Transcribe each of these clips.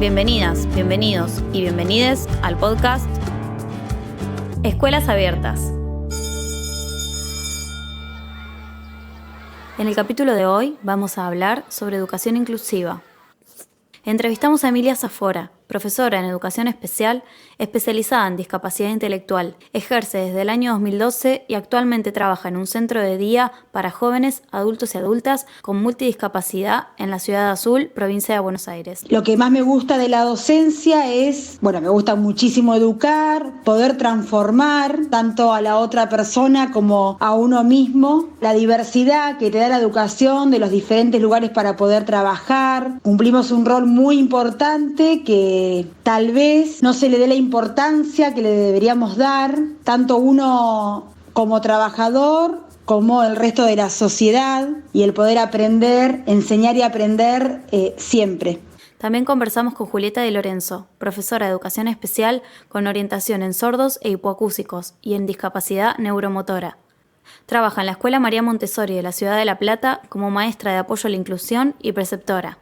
Bienvenidas, bienvenidos y bienvenides al podcast Escuelas Abiertas. En el capítulo de hoy vamos a hablar sobre educación inclusiva. Entrevistamos a Emilia Zafora, profesora en educación especial, especializada en discapacidad intelectual. Ejerce desde el año 2012 y actualmente trabaja en un centro de día para jóvenes, adultos y adultas con multidiscapacidad en la Ciudad Azul, provincia de Buenos Aires. Lo que más me gusta de la docencia es, me gusta muchísimo educar, poder transformar tanto a la otra persona como a uno mismo. La diversidad que te da la educación de los diferentes lugares para poder trabajar. Cumplimos un rol muy importante que tal vez no se le dé la importancia que le deberíamos dar, tanto uno como trabajador como el resto de la sociedad, y el poder aprender, enseñar y aprender siempre. También conversamos con Julieta Di Lorenzo, profesora de educación especial con orientación en sordos e hipoacúsicos y en discapacidad neuromotora. Trabaja en la Escuela María Montessori de la Ciudad de La Plata como maestra de apoyo a la inclusión y preceptora.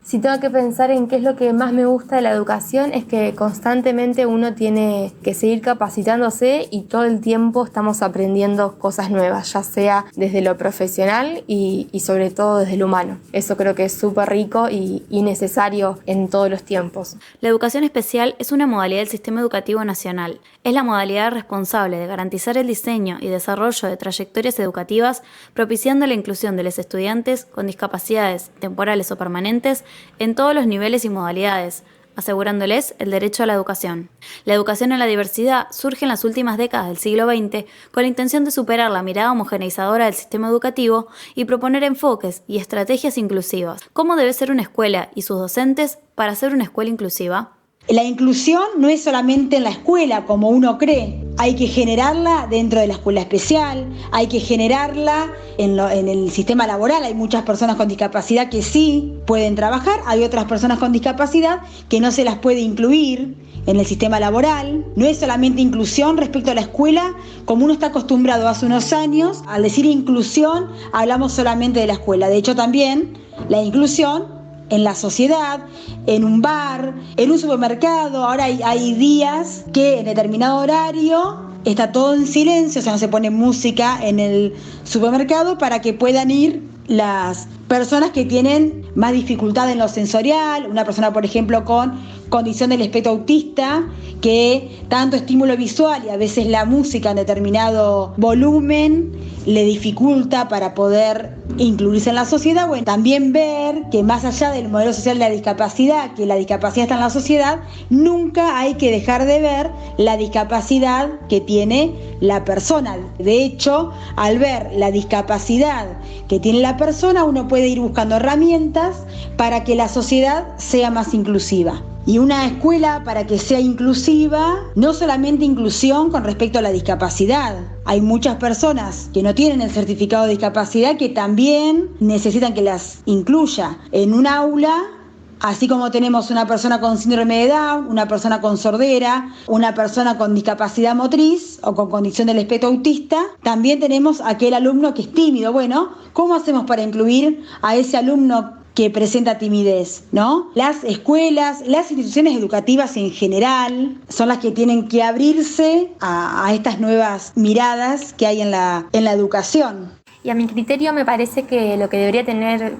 Si tengo que pensar en qué es lo que más me gusta de la educación, es que constantemente uno tiene que seguir capacitándose y todo el tiempo estamos aprendiendo cosas nuevas, ya sea desde lo profesional y sobre todo desde lo humano. Eso creo que es súper rico y necesario en todos los tiempos. La educación especial es una modalidad del sistema educativo nacional. Es la modalidad responsable de garantizar el diseño y desarrollo de trayectorias educativas, propiciando la inclusión de los estudiantes con discapacidades temporales o permanentes en todos los niveles y modalidades, asegurándoles el derecho a la educación. La educación en la diversidad surge en las últimas décadas del siglo XX con la intención de superar la mirada homogeneizadora del sistema educativo y proponer enfoques y estrategias inclusivas. ¿Cómo debe ser una escuela y sus docentes para ser una escuela inclusiva? La inclusión no es solamente en la escuela, como uno cree. Hay que generarla dentro de la escuela especial, hay que generarla en el sistema laboral. Hay muchas personas con discapacidad que sí pueden trabajar, hay otras personas con discapacidad que no se las puede incluir en el sistema laboral. No es solamente inclusión respecto a la escuela, como uno está acostumbrado hace unos años. Al decir inclusión, hablamos solamente de la escuela. De hecho, también la inclusión en la sociedad, en un bar, en un supermercado. Ahora hay días que en determinado horario está todo en silencio, o sea, no se pone música en el supermercado para que puedan ir las personas que tienen más dificultad en lo sensorial, una persona, por ejemplo, con condición del espectro autista, que tanto estímulo visual y a veces la música en determinado volumen le dificulta para poder incluirse en la sociedad. Bueno, también ver que más allá del modelo social de la discapacidad, que la discapacidad está en la sociedad, nunca hay que dejar de ver la discapacidad que tiene la persona. De hecho, al ver la discapacidad que tiene la persona, uno puede ir buscando herramientas para que la sociedad sea más inclusiva. Y una escuela, para que sea inclusiva, no solamente inclusión con respecto a la discapacidad. Hay muchas personas que no tienen el certificado de discapacidad que también necesitan que las incluya en un aula. Así como tenemos una persona con síndrome de Down, una persona con sordera, una persona con discapacidad motriz o con condición del espectro autista, también tenemos aquel alumno que es tímido. Bueno, ¿cómo hacemos para incluir a ese alumno que presenta timidez, ¿no? Las escuelas, las instituciones educativas en general son las que tienen que abrirse a estas nuevas miradas que hay en la educación. Y a mi criterio me parece que lo que debería tener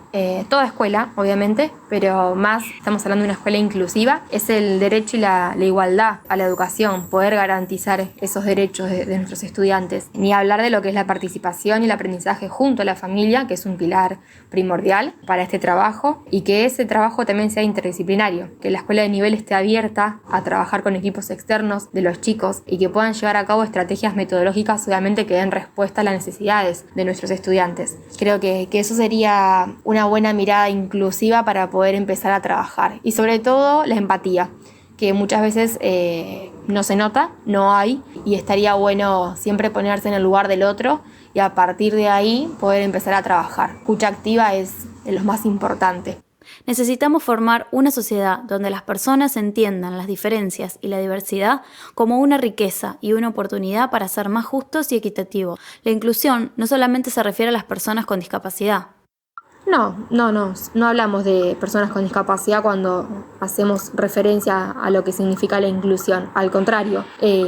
toda escuela, obviamente, pero más estamos hablando de una escuela inclusiva, es el derecho y la igualdad a la educación, poder garantizar esos derechos de nuestros estudiantes. Ni hablar de lo que es la participación y el aprendizaje junto a la familia, que es un pilar primordial para este trabajo, y que ese trabajo también sea interdisciplinario, que la escuela de nivel esté abierta a trabajar con equipos externos de los chicos y que puedan llevar a cabo estrategias metodológicas obviamente que den respuesta a las necesidades de nuestros estudiantes. Creo que eso sería una buena mirada inclusiva para poder empezar a trabajar. Y sobre todo la empatía, que muchas veces no se nota, no hay, y estaría bueno siempre ponerse en el lugar del otro y a partir de ahí poder empezar a trabajar. Escucha activa es de lo más importante. Necesitamos formar una sociedad donde las personas entiendan las diferencias y la diversidad como una riqueza y una oportunidad para ser más justos y equitativos. La inclusión no solamente se refiere a las personas con discapacidad. No hablamos de personas con discapacidad cuando hacemos referencia a lo que significa la inclusión. Al contrario,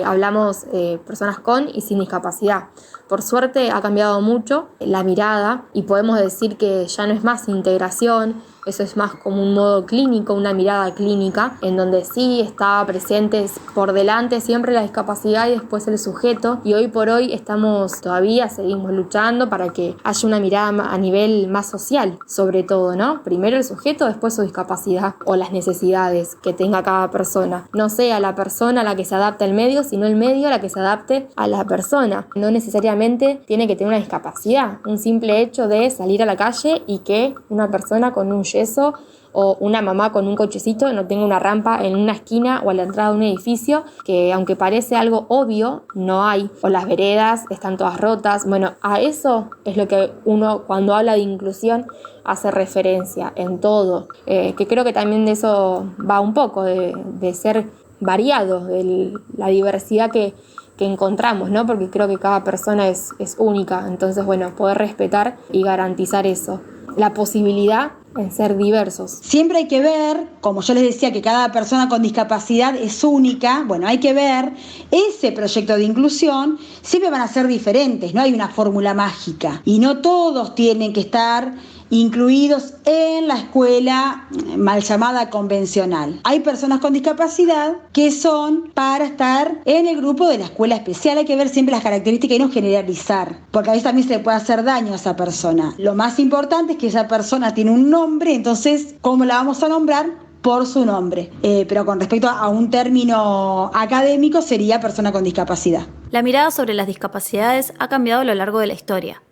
hablamos personas con y sin discapacidad. Por suerte ha cambiado mucho la mirada y podemos decir que ya no es más integración, eso es más como un modo clínico, una mirada clínica, en donde sí está presente por delante siempre la discapacidad y después el sujeto. Y hoy por hoy seguimos luchando para que haya una mirada a nivel más social, sobre todo, ¿no? Primero el sujeto, después su discapacidad o las necesidades que tenga cada persona. No sea la persona a la que se adapta el medio, sino el medio a la que se adapte a la persona. No necesariamente tiene que tener una discapacidad. Un simple hecho de salir a la calle y que una persona con un yeso o una mamá con un cochecito no tenga una rampa en una esquina o a la entrada de un edificio, que aunque parece algo obvio, no hay. O las veredas están todas rotas. Bueno, a eso es lo que uno cuando habla de inclusión hace referencia en todo. Que creo que también de eso va un poco, de ser variado, de la diversidad que encontramos, ¿no? Porque creo que cada persona es única. Entonces, bueno, poder respetar y garantizar eso. La posibilidad en ser diversos. Siempre hay que ver, como yo les decía, que cada persona con discapacidad es única. Bueno, hay que ver ese proyecto de inclusión, siempre van a ser diferentes, no hay una fórmula mágica y no todos tienen que estar incluidos en la escuela mal llamada convencional. Hay personas con discapacidad que son para estar en el grupo de la escuela especial. Hay que ver siempre las características y no generalizar, porque a veces también se le puede hacer daño a esa persona. Lo más importante es que esa persona tiene un nombre, entonces, ¿cómo la vamos a nombrar? Por su nombre. Pero con respecto a un término académico sería persona con discapacidad. La mirada sobre las discapacidades ha cambiado a lo largo de la historia.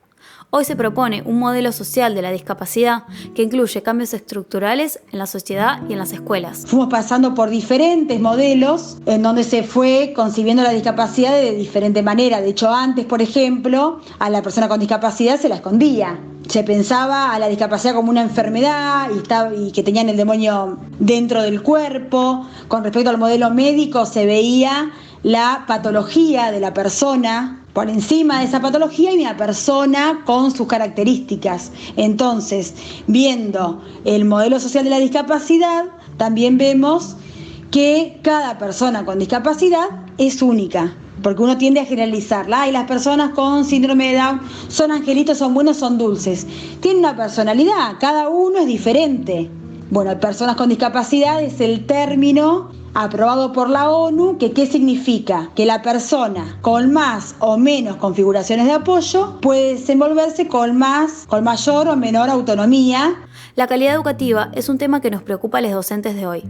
Hoy se propone un modelo social de la discapacidad que incluye cambios estructurales en la sociedad y en las escuelas. Fuimos pasando por diferentes modelos en donde se fue concibiendo la discapacidad de diferente manera. De hecho, antes, por ejemplo, a la persona con discapacidad se la escondía. Se pensaba a la discapacidad como una enfermedad y que tenían el demonio dentro del cuerpo. Con respecto al modelo médico se veía la patología de la persona. Por encima de esa patología hay una persona con sus características. Entonces, viendo el modelo social de la discapacidad, también vemos que cada persona con discapacidad es única, porque uno tiende a generalizarla. Y las personas con síndrome de Down son angelitos, son buenos, son dulces. Tienen una personalidad, cada uno es diferente. Bueno, personas con discapacidad es el término aprobado por la ONU, que ¿qué significa? Que la persona con más o menos configuraciones de apoyo puede desenvolverse con mayor o menor autonomía. La calidad educativa es un tema que nos preocupa a los docentes de hoy.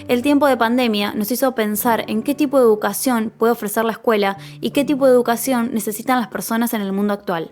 El tiempo de pandemia nos hizo pensar en qué tipo de educación puede ofrecer la escuela y qué tipo de educación necesitan las personas en el mundo actual.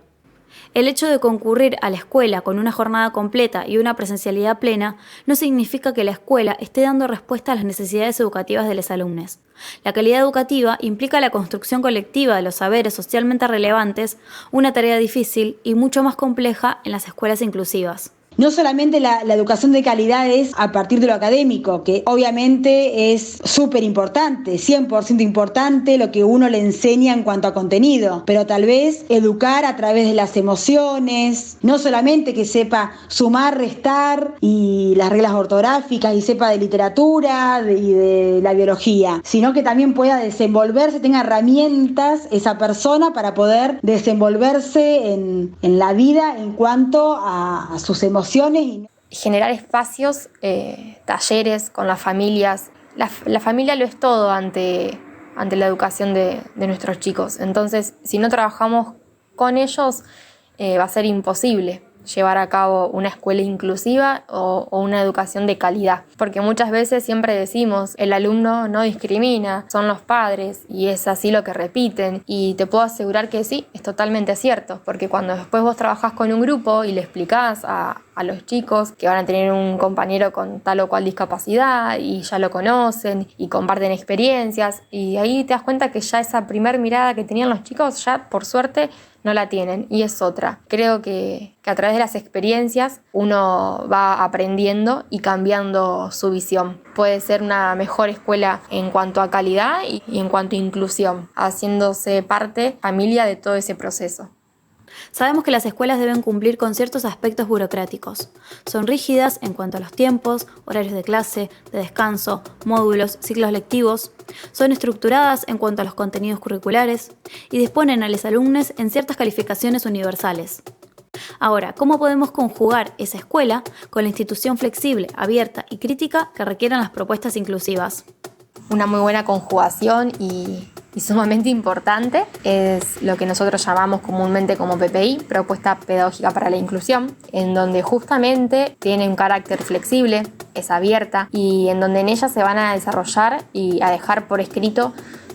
El hecho de concurrir a la escuela con una jornada completa y una presencialidad plena no significa que la escuela esté dando respuesta a las necesidades educativas de los alumnos. La calidad educativa implica la construcción colectiva de los saberes socialmente relevantes, una tarea difícil y mucho más compleja en las escuelas inclusivas. No solamente la educación de calidad es a partir de lo académico, que obviamente es súper importante, 100% importante lo que uno le enseña en cuanto a contenido, pero tal vez educar a través de las emociones, no solamente que sepa sumar, restar y las reglas ortográficas y sepa de literatura y de la biología, sino que también pueda desenvolverse, tenga herramientas esa persona para poder desenvolverse en la vida en cuanto a sus emociones. Generar espacios, talleres con las familias. La familia lo es todo ante la educación de nuestros chicos. Entonces, si no trabajamos con ellos, va a ser imposible llevar a cabo una escuela inclusiva o una educación de calidad. Porque muchas veces siempre decimos, el alumno no discrimina, son los padres, y es así lo que repiten. Y te puedo asegurar que sí, es totalmente cierto, porque cuando después vos trabajás con un grupo y le explicás a los chicos que van a tener un compañero con tal o cual discapacidad y ya lo conocen y comparten experiencias, y ahí te das cuenta que ya esa primer mirada que tenían los chicos ya por suerte no la tienen y es otra. Creo que a través de las experiencias uno va aprendiendo y cambiando su visión. Puede ser una mejor escuela en cuanto a calidad y en cuanto a inclusión, haciéndose parte, familia de todo ese proceso. Sabemos que las escuelas deben cumplir con ciertos aspectos burocráticos. Son rígidas en cuanto a los tiempos, horarios de clase, de descanso, módulos, ciclos lectivos. Son estructuradas en cuanto a los contenidos curriculares y disponen a los alumnos en ciertas calificaciones universales. Ahora, ¿cómo podemos conjugar esa escuela con la institución flexible, abierta y crítica que requieran las propuestas inclusivas? Una muy buena conjugación y sumamente importante es lo que nosotros llamamos comúnmente como PPI, Propuesta Pedagógica para la Inclusión, en donde justamente tiene un carácter flexible, es abierta y en donde en ella se van a desarrollar y a dejar por escrito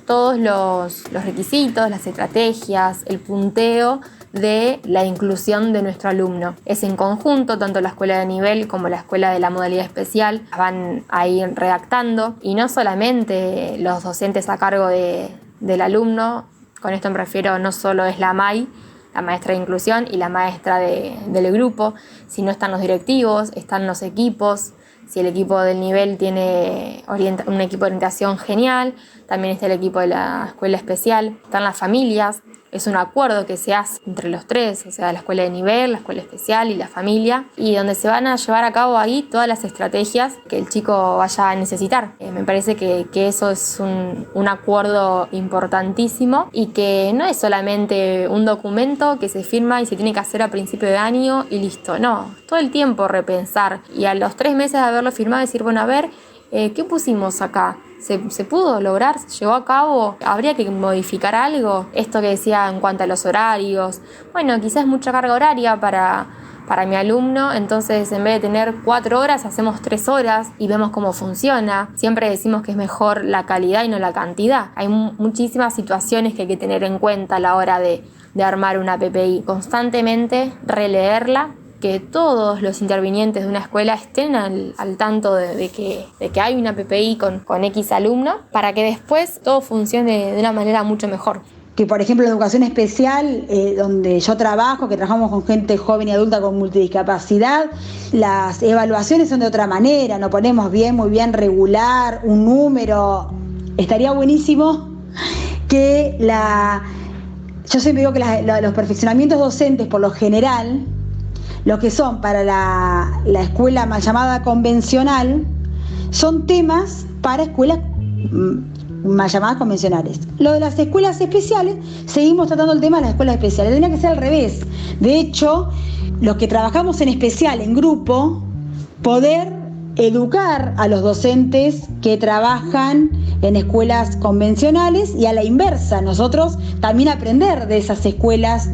todos los requisitos, las estrategias, el punteo de la inclusión de nuestro alumno. Es en conjunto, tanto la escuela de nivel como la escuela de la modalidad especial van a ir redactando, y no solamente los docentes a cargo del alumno, con esto me refiero, no solo es la MAI, la maestra de inclusión y la maestra del grupo, sino están los directivos, están los equipos. Si el equipo del nivel tiene un equipo de orientación, genial, también está el equipo de la escuela especial, están las familias. Es un acuerdo que se hace entre los tres, o sea, la escuela de nivel, la escuela especial y la familia, y donde se van a llevar a cabo ahí todas las estrategias que el chico vaya a necesitar. Me parece que eso es un acuerdo importantísimo y que no es solamente un documento que se firma y se tiene que hacer a principio de año y listo. No, todo el tiempo repensar y a los 3 meses de haberlo firmado decir, bueno, a ver, ¿qué pusimos acá? ¿Se pudo lograr? ¿Se llevó a cabo? ¿Habría que modificar algo? Esto que decía en cuanto a los horarios. Bueno, quizás mucha carga horaria para mi alumno, entonces en vez de tener 4 horas, hacemos 3 horas y vemos cómo funciona. Siempre decimos que es mejor la calidad y no la cantidad. Hay muchísimas situaciones que hay que tener en cuenta a la hora de armar una PPI. Constantemente releerla, que todos los intervinientes de una escuela estén al tanto de que hay una PPI con X alumno, para que después todo funcione de una manera mucho mejor. Que por ejemplo la educación especial, donde yo trabajo, que trabajamos con gente joven y adulta con multidiscapacidad, las evaluaciones son de otra manera, no ponemos muy bien regular, un número. Estaría buenísimo que yo siempre digo que los perfeccionamientos docentes por lo general, lo que son para la escuela mal llamada convencional, son temas para escuelas mal llamadas convencionales. Lo de las escuelas especiales, seguimos tratando el tema de las escuelas especiales. Tendría que ser al revés. De hecho, los que trabajamos en especial, en grupo, poder educar a los docentes que trabajan en escuelas convencionales y a la inversa, nosotros también aprender de esas escuelas,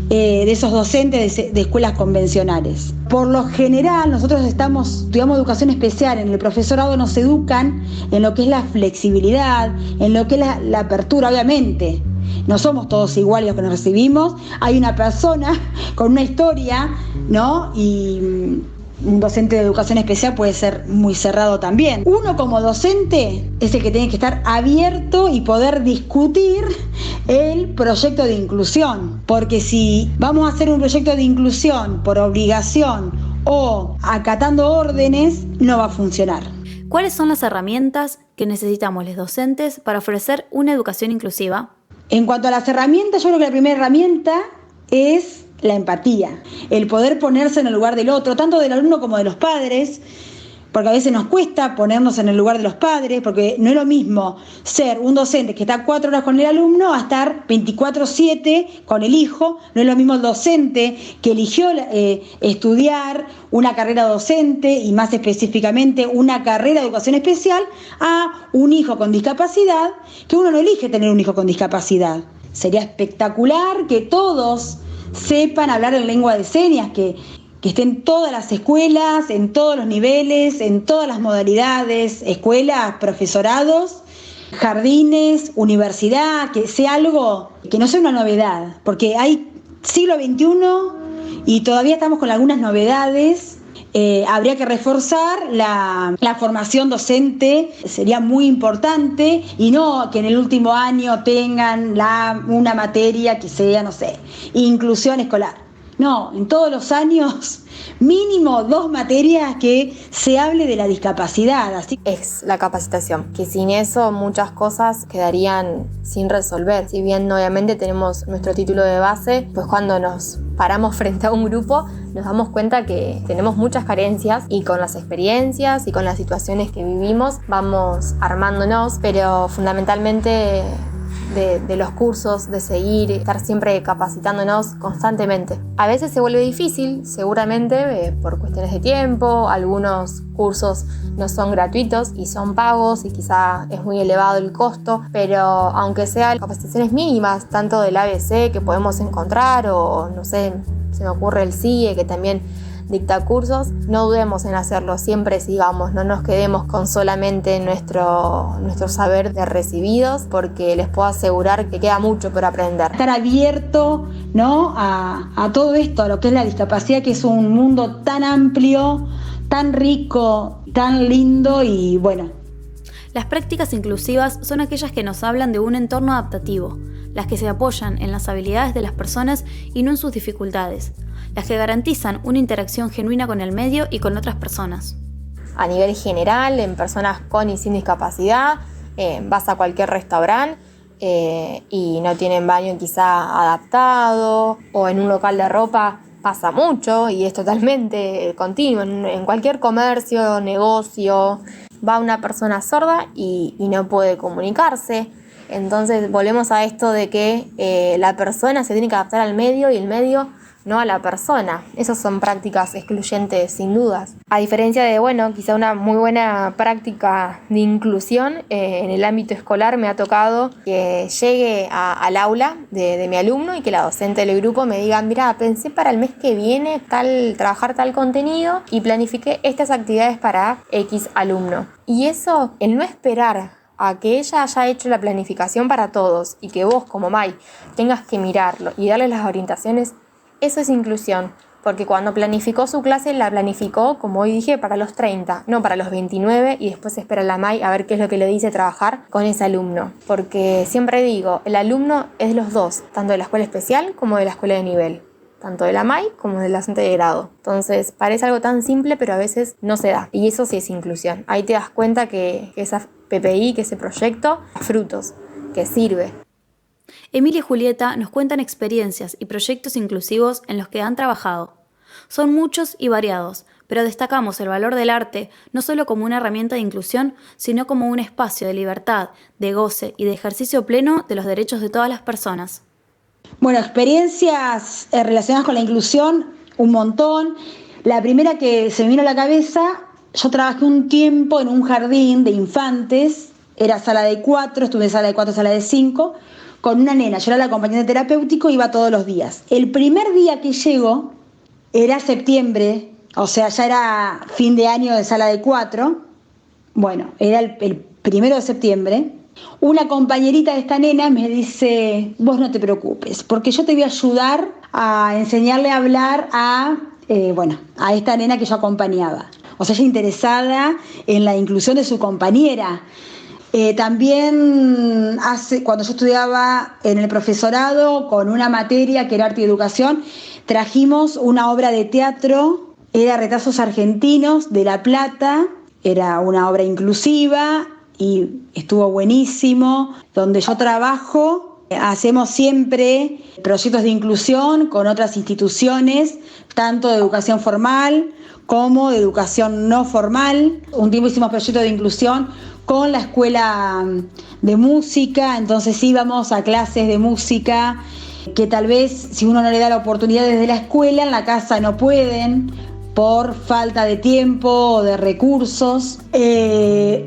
de esos docentes de escuelas convencionales. Por lo general, nosotros estudiamos educación especial, en el profesorado nos educan en lo que es la flexibilidad, en lo que es la apertura, obviamente. No somos todos iguales los que nos recibimos, hay una persona con una historia, ¿no? Y un docente de educación especial puede ser muy cerrado también. Uno como docente es el que tiene que estar abierto y poder discutir el proyecto de inclusión, porque si vamos a hacer un proyecto de inclusión por obligación o acatando órdenes, no va a funcionar. ¿Cuáles son las herramientas que necesitamos los docentes para ofrecer una educación inclusiva? En cuanto a las herramientas, yo creo que la primera herramienta es la empatía, el poder ponerse en el lugar del otro, tanto del alumno como de los padres, porque a veces nos cuesta ponernos en el lugar de los padres, porque no es lo mismo ser un docente que está 4 horas con el alumno a estar 24/7 con el hijo. No es lo mismo el docente que eligió estudiar una carrera docente y más específicamente una carrera de educación especial a un hijo con discapacidad, que uno no elige tener un hijo con discapacidad. Sería espectacular que todos sepan hablar en lengua de señas, que estén todas las escuelas, en todos los niveles, en todas las modalidades, escuelas, profesorados, jardines, universidad, que sea algo que no sea una novedad, porque hay siglo XXI y todavía estamos con algunas novedades. Habría que reforzar la formación docente, sería muy importante, y no que en el último año tengan una materia que sea, no sé, inclusión escolar. No, en todos los años mínimo 2 materias que se hable de la discapacidad. Así es la capacitación, que sin eso muchas cosas quedarían sin resolver. Si bien obviamente tenemos nuestro título de base, pues cuando nos paramos frente a un grupo nos damos cuenta que tenemos muchas carencias y con las experiencias y con las situaciones que vivimos vamos armándonos, pero fundamentalmente de los cursos, de seguir, estar siempre capacitándonos constantemente. A veces se vuelve difícil, seguramente por cuestiones de tiempo, algunos cursos no son gratuitos y son pagos y quizá es muy elevado el costo, pero aunque sean capacitaciones mínimas, tanto del ABC que podemos encontrar o no sé, se me ocurre el CIE que también dicta cursos, no dudemos en hacerlo, siempre sigamos, no nos quedemos con solamente nuestro saber de recibidos, porque les puedo asegurar que queda mucho por aprender. Estar abierto, ¿no?, a todo esto, a lo que es la discapacidad, que es un mundo tan amplio, tan rico, tan lindo y bueno. Las prácticas inclusivas son aquellas que nos hablan de un entorno adaptativo, las que se apoyan en las habilidades de las personas y no en sus dificultades, las que garantizan una interacción genuina con el medio y con otras personas. A nivel general, en personas con y sin discapacidad, vas a cualquier restaurante y no tienen baño quizá adaptado, o en un local de ropa pasa mucho y es totalmente continuo. En cualquier comercio, negocio, va una persona sorda y no puede comunicarse. Entonces volvemos a esto de que la persona se tiene que adaptar al medio y el medio no a la persona. Esas son prácticas excluyentes sin dudas. A diferencia de, quizá una muy buena práctica de inclusión en el ámbito escolar, me ha tocado que llegue al aula de mi alumno y que la docente del grupo me diga: mira, pensé para el mes que viene trabajar tal contenido y planifiqué estas actividades para X alumno. Y eso, el no esperar a que ella haya hecho la planificación para todos y que vos como Mai tengas que mirarlo y darle las orientaciones, eso es inclusión, porque cuando planificó su clase la planificó, como hoy dije, para los 30, no para los 29, y después espera la Mai a ver qué es lo que le dice trabajar con ese alumno. Porque siempre digo, el alumno es de los dos, tanto de la escuela especial como de la escuela de nivel, tanto de la Mai como de la docente de grado. Entonces parece algo tan simple, pero a veces no se da, y eso sí es inclusión. Ahí te das cuenta que esa PPI, que ese proyecto, da frutos, que sirve. Emilia y Julieta nos cuentan experiencias y proyectos inclusivos en los que han trabajado. Son muchos y variados, pero destacamos el valor del arte no solo como una herramienta de inclusión, sino como un espacio de libertad, de goce y de ejercicio pleno de los derechos de todas las personas. Bueno, experiencias relacionadas con la inclusión, un montón. La primera que se me vino a la cabeza, yo trabajé un tiempo en un jardín de infantes, era sala de 4, estuve en sala de 4, sala de 5, con una nena. Yo era la acompañante terapéutico, iba todos los días. El primer día que llego era septiembre, o sea, ya era fin de año de sala de 4. Bueno, era el 1 de septiembre. Una compañerita de esta nena me dice: vos no te preocupes, porque yo te voy a ayudar a enseñarle a hablar a esta nena que yo acompañaba. O sea, ella interesada en la inclusión de su compañera. También cuando yo estudiaba en el profesorado con una materia que era arte y educación, trajimos una obra de teatro, era Retazos Argentinos de La Plata, era una obra inclusiva y estuvo buenísimo. Donde yo trabajo, hacemos siempre proyectos de inclusión con otras instituciones, tanto de educación formal como de educación no formal. Un tiempo hicimos proyectos de inclusión con la escuela de música, entonces íbamos a clases de música que tal vez si uno no le da la oportunidad desde la escuela, en la casa no pueden por falta de tiempo o de recursos.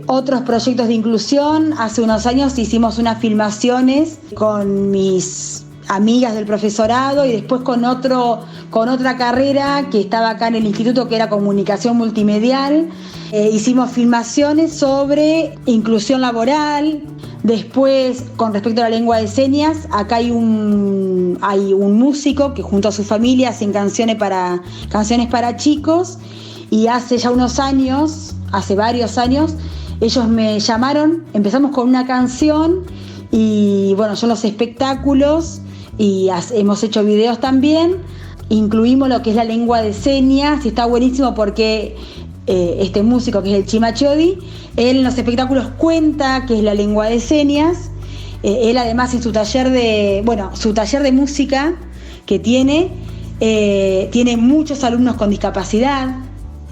Otros proyectos de inclusión, hace unos años hicimos unas filmaciones con mis amigas del profesorado y después con otra carrera que estaba acá en el instituto, que era comunicación multimedial. Hicimos filmaciones sobre inclusión laboral. Después, con respecto a la lengua de señas, acá hay un músico que junto a su familia hacen canciones para chicos, y hace ya unos años, hace varios años, ellos me llamaron, empezamos con una canción y bueno, yo los espectáculos y hemos hecho videos también. incluimos lo que es la lengua de señas y está buenísimo porque este músico, que es el Chima Chiodi, él en los espectáculos cuenta que es la lengua de señas. Él además en su taller de música que tiene muchos alumnos con discapacidad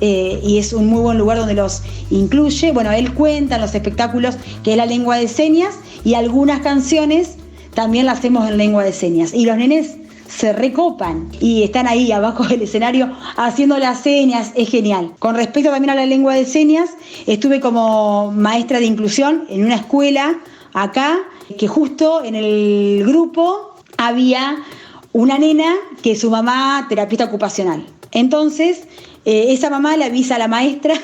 y es un muy buen lugar donde los incluye. Bueno, él cuenta en los espectáculos que es la lengua de señas y algunas canciones también las hacemos en lengua de señas. Y los nenes se recopan y están ahí abajo del escenario haciendo las señas, es genial. Con respecto también a la lengua de señas, estuve como maestra de inclusión en una escuela acá, que justo en el grupo había una nena que es su mamá terapeuta ocupacional. Entonces, esa mamá le avisa a la maestra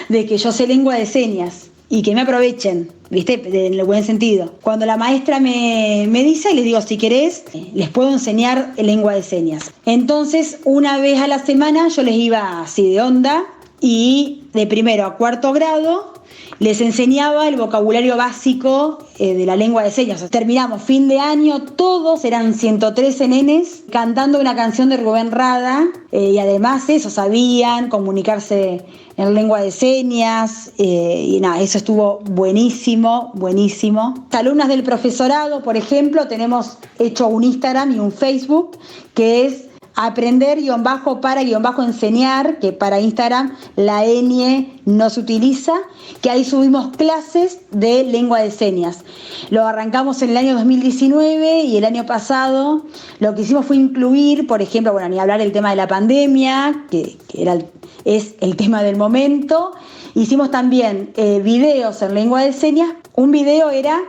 de que yo sé lengua de señas y que me aprovechen, ¿viste? En el buen sentido. Cuando la maestra me dice, les digo, si querés, les puedo enseñar lengua de señas. Entonces, una vez a la semana yo les iba así de onda y de primero a cuarto grado les enseñaba el vocabulario básico de la lengua de señas. O sea, terminamos fin de año, todos eran 113 nenes cantando una canción de Rubén Rada y además eso, sabían comunicarse en lengua de señas y nada, eso estuvo buenísimo, buenísimo. Las alumnas del profesorado, por ejemplo, tenemos hecho un Instagram y un Facebook que es aprender_para_enseñar, que para Instagram la ñ no se utiliza, que ahí subimos clases de lengua de señas. Lo arrancamos en el año 2019 y el año pasado lo que hicimos fue incluir, por ejemplo, bueno, ni hablar del tema de la pandemia, que es el tema del momento. Hicimos también videos en lengua de señas. Un video era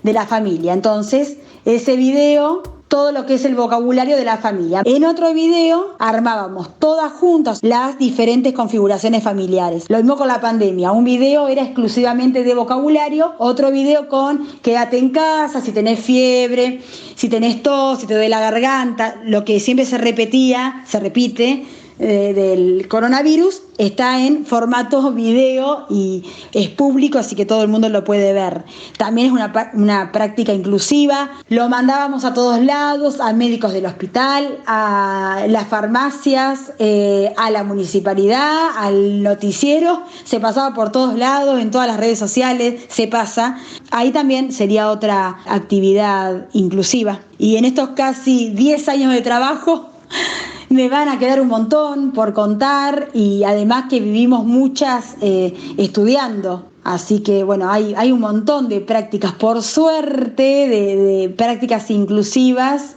de la familia, entonces ese video, todo lo que es el vocabulario de la familia. En otro video armábamos todas juntas las diferentes configuraciones familiares. Lo mismo con la pandemia. Un video era exclusivamente de vocabulario, otro video con quédate en casa, si tenés fiebre, si tenés tos, si te duele la garganta, lo que siempre se repite del coronavirus, está en formato video y es público, así que todo el mundo lo puede ver. También es una práctica inclusiva. Lo mandábamos a todos lados, a médicos del hospital, a las farmacias, a la municipalidad, al noticiero. Se pasaba por todos lados, en todas las redes sociales se pasa. Ahí también sería otra actividad inclusiva. Y en estos casi 10 años de trabajo me van a quedar un montón por contar y además que vivimos muchas estudiando. Así que bueno, hay un montón de prácticas, por suerte, de prácticas inclusivas.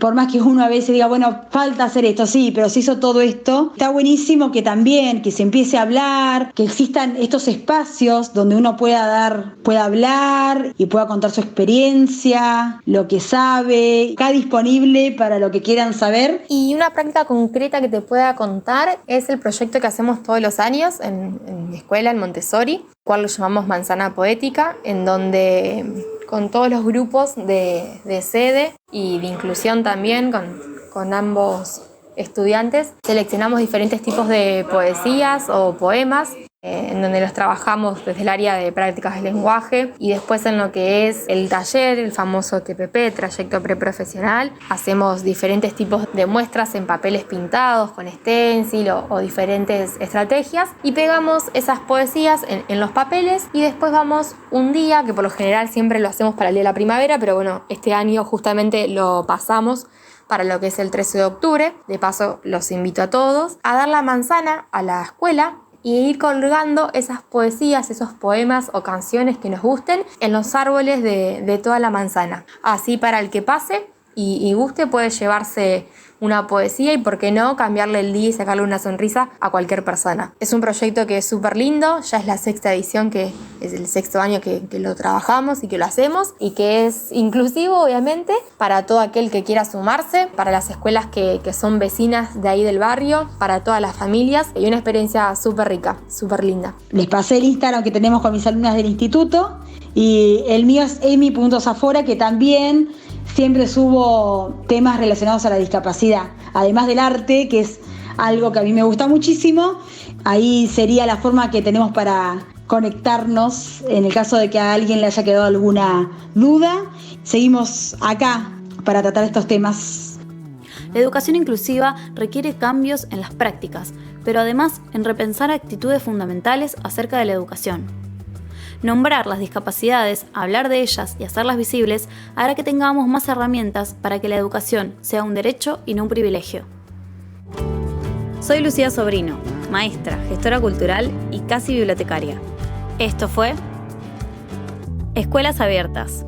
Por más que uno a veces diga, bueno, falta hacer esto, sí, pero se hizo todo esto. Está buenísimo que también, que se empiece a hablar, que existan estos espacios donde uno pueda hablar y pueda contar su experiencia, lo que sabe, acá disponible para lo que quieran saber. Y una práctica concreta que te pueda contar es el proyecto que hacemos todos los años en mi escuela, en Montessori, cual lo llamamos Manzana Poética, en donde con todos los grupos de sede y de inclusión también, con ambos estudiantes, seleccionamos diferentes tipos de poesías o poemas, en donde los trabajamos desde el área de prácticas de lenguaje y después en lo que es el taller, el famoso TPP, trayecto preprofesional, hacemos diferentes tipos de muestras en papeles pintados con stencil o diferentes estrategias y pegamos esas poesías en los papeles y después vamos un día, que por lo general siempre lo hacemos para el día de la primavera, pero bueno, este año justamente lo pasamos para lo que es el 13 de octubre. De paso los invito a todos a dar la manzana a la escuela y ir colgando esas poesías, esos poemas o canciones que nos gusten en los árboles de toda la manzana. Así para el que pase y guste puede llevarse una poesía y por qué no cambiarle el día y sacarle una sonrisa a cualquier persona. Es un proyecto que es súper lindo, ya es la 6ª edición, que es el 6º año que lo trabajamos y que lo hacemos y que es inclusivo obviamente para todo aquel que quiera sumarse, para las escuelas que son vecinas de ahí del barrio, para todas las familias y una experiencia súper rica, súper linda. Les pasé el Instagram que tenemos con mis alumnas del instituto y el mío es emi.zafora, que también siempre subo temas relacionados a la discapacidad, además del arte, que es algo que a mí me gusta muchísimo. Ahí sería la forma que tenemos para conectarnos en el caso de que a alguien le haya quedado alguna duda. Seguimos acá para tratar estos temas. La educación inclusiva requiere cambios en las prácticas, pero además en repensar actitudes fundamentales acerca de la educación. Nombrar las discapacidades, hablar de ellas y hacerlas visibles hará que tengamos más herramientas para que la educación sea un derecho y no un privilegio. Soy Lucía Sobrino, maestra, gestora cultural y casi bibliotecaria. Esto fue Escuelas Abiertas.